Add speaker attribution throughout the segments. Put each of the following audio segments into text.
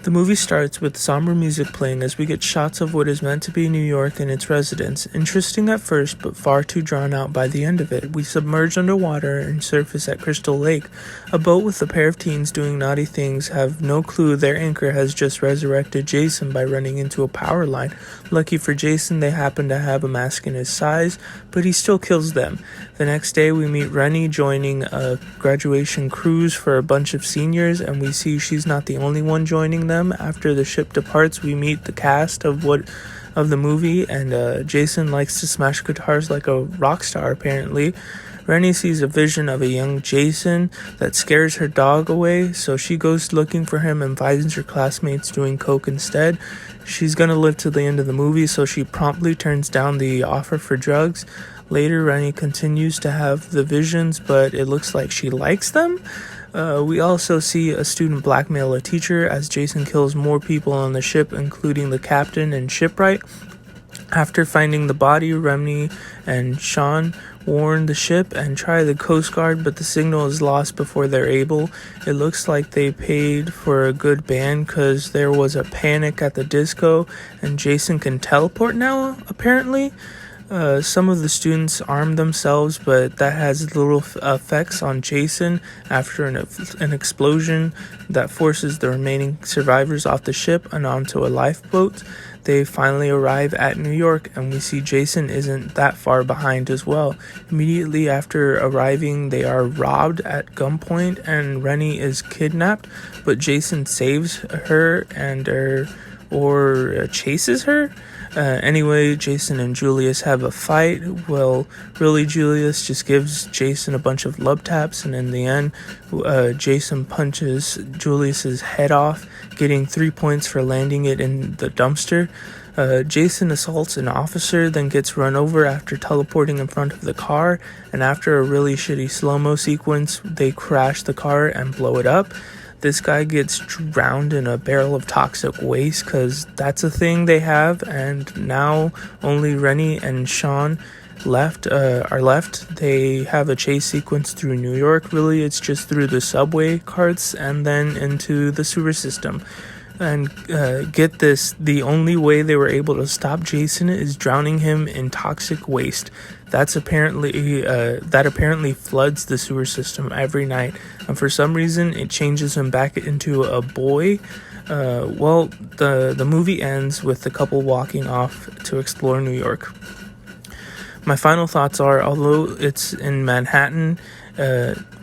Speaker 1: The movie starts with somber music playing as we get shots of what is meant to be New York and its residents. Interesting at first, but far too drawn out by the end of it. We submerge underwater and surface at Crystal Lake. A boat with a pair of teens doing naughty things have no clue their anchor has just resurrected Jason by running into a power line. Lucky for Jason, they happen to have a mask in his size, but he still kills them. The next day, we meet Rennie joining a graduation cruise for a bunch of seniors, and we see she's not the only one joining them. After the ship departs, we meet the cast of the movie, and Jason likes to smash guitars like a rock star, apparently. Rennie sees a vision of a young Jason that scares her dog away, so she goes looking for him and finds her classmates doing coke instead. She's gonna live to the end of the movie, so she promptly turns down the offer for drugs. Later, Rennie continues to have the visions, but it looks like she likes them. We also see a student blackmail a teacher as Jason kills more people on the ship, including the captain and shipwright. After finding the body, Rennie and Sean warn the ship and try the Coast Guard, but the signal is lost before they're able. It looks like they paid for a good band because there was a panic at the disco, and Jason can teleport now, apparently. Some of the students arm themselves, but that has little effects on Jason. After an explosion that forces the remaining survivors off the ship and onto a lifeboat, they finally arrive at New York, and we see Jason isn't that far behind as well. Immediately after arriving, they are robbed at gunpoint, and Rennie is kidnapped, but Jason saves her or chases her. Anyway, Jason and Julius have a fight. Well, really, Julius just gives Jason a bunch of love taps, and in the end, Jason punches Julius's head off, getting 3 points for landing it in the dumpster. Jason assaults an officer, then gets run over after teleporting in front of the car, and after a really shitty slow-mo sequence, they crash the car and blow it up. This guy gets drowned in a barrel of toxic waste because that's a thing they have, and now only Rennie and Sean are left. They have a chase sequence through New York. Really, it's just through the subway carts and then into the sewer system. And get this, the only way they were able to stop Jason is drowning him in toxic waste. That apparently floods the sewer system every night, and for some reason it changes him back into a boy. The movie ends with the couple walking off to explore New York. My final thoughts are, although it's in Manhattan,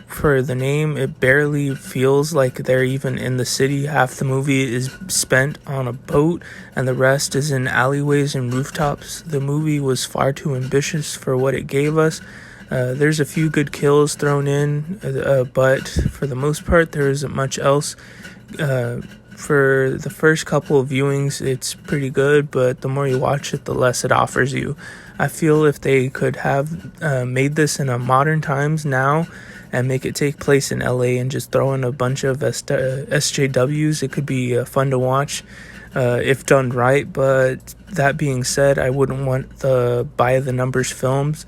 Speaker 1: for the name, it barely feels like they're even in the city. Half the movie is spent on a boat, and the rest is in alleyways and rooftops. The movie was far too ambitious for what it gave us. There's a few good kills thrown in, but for the most part, there isn't much else. For the first couple of viewings, it's pretty good, but the more you watch it, the less it offers you. I feel if they could have made this in a modern times now and make it take place in LA and just throw in a bunch of SJWs, it could be fun to watch if done right. But that being said, I wouldn't want the by the numbers films.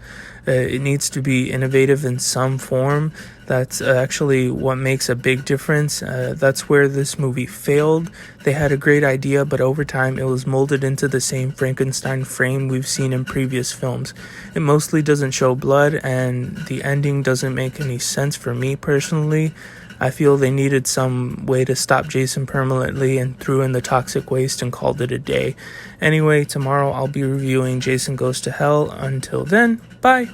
Speaker 1: It needs to be innovative in some form. That's actually what makes a big difference. That's where this movie failed. They had a great idea, but over time it was molded into the same Frankenstein frame we've seen in previous films. It mostly doesn't show blood, and the ending doesn't make any sense for me personally. I feel they needed some way to stop Jason permanently and threw in the toxic waste and called it a day. Anyway, tomorrow I'll be reviewing Jason Goes to Hell. Until then, bye!